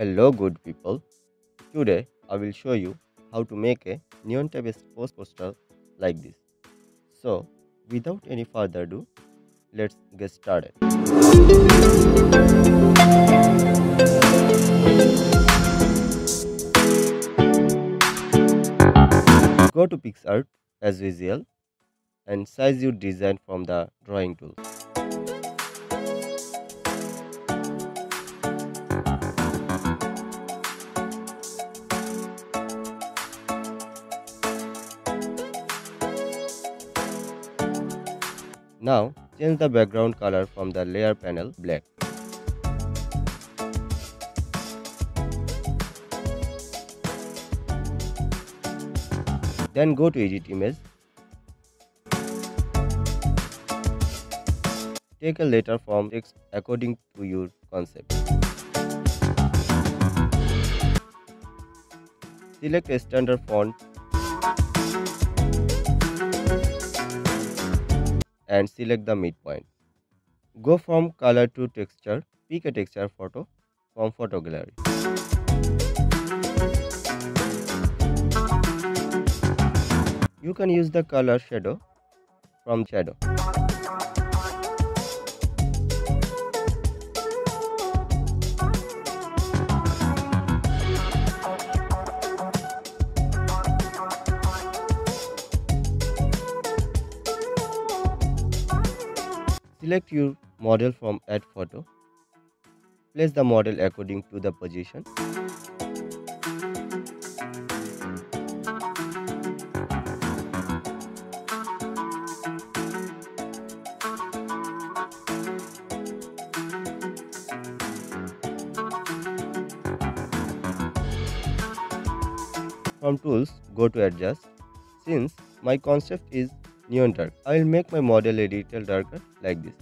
Hello good people. Today I will show you how to make a neon type poster like this. So without any further ado, let's get started. Go to PicsArt as usual and size your design from the drawing tool. Now change the background color from the layer panel black. Then go to edit image. Take a letter from text according to your concept. Select a standard font and select the midpoint. Go from color to texture. Pick a texture photo from photo gallery. You can use the color shadow from shadow. Select your model from add photo. Place the model according to the position. From tools, go to adjust. Since my concept is neon dark, I will make my model a little darker like this.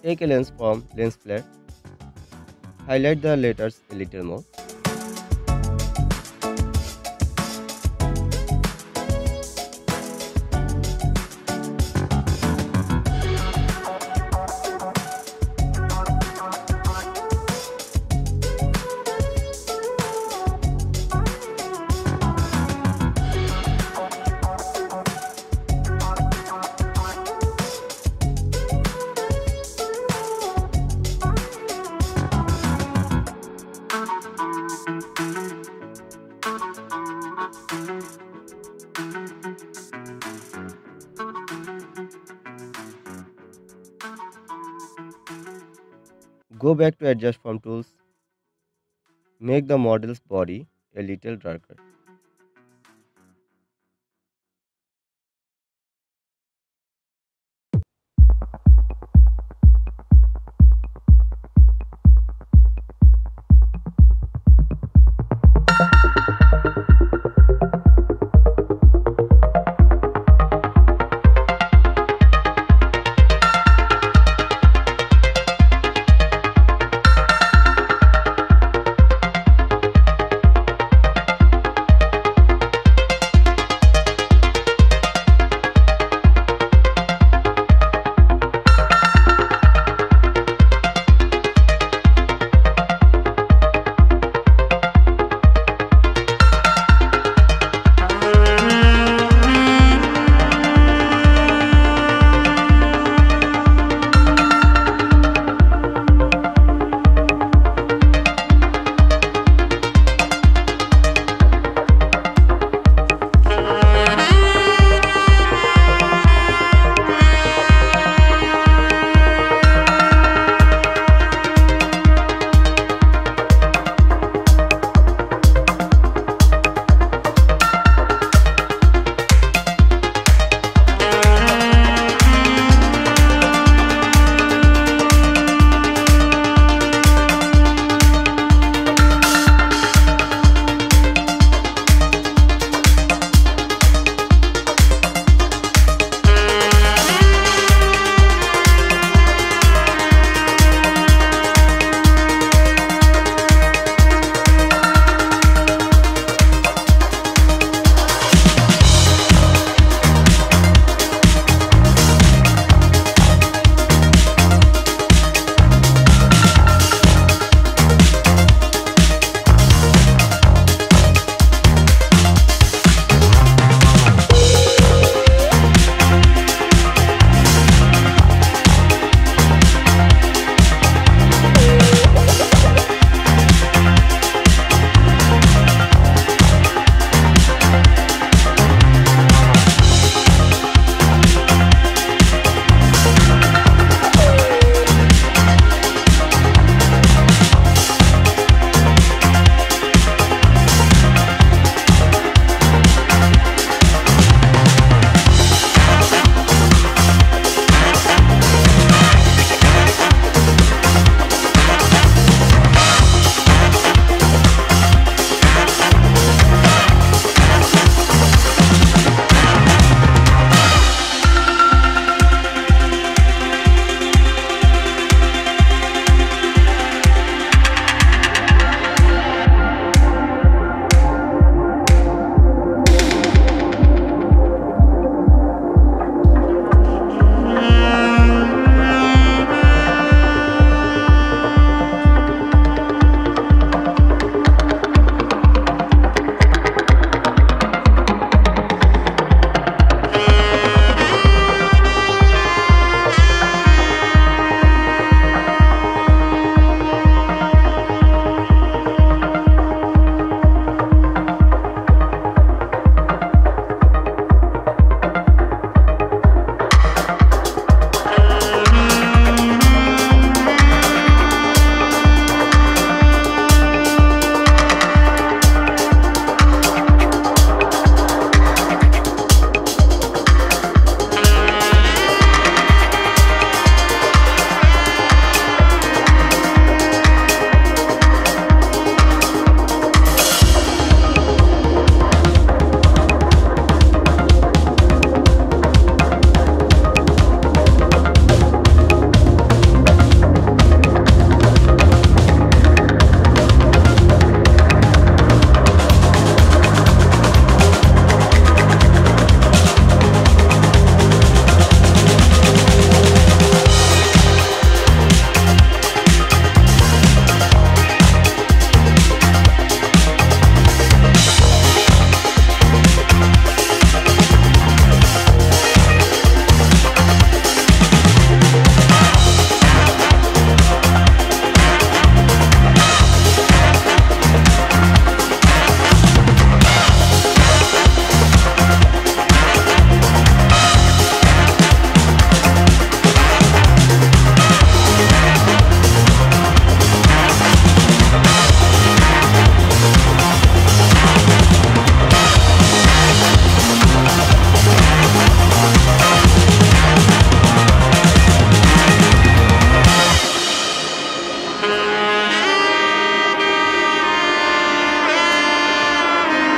Take a lens from lens flare. Highlight the letters a little more. Go back to adjust from tools. Make the model's body a little darker.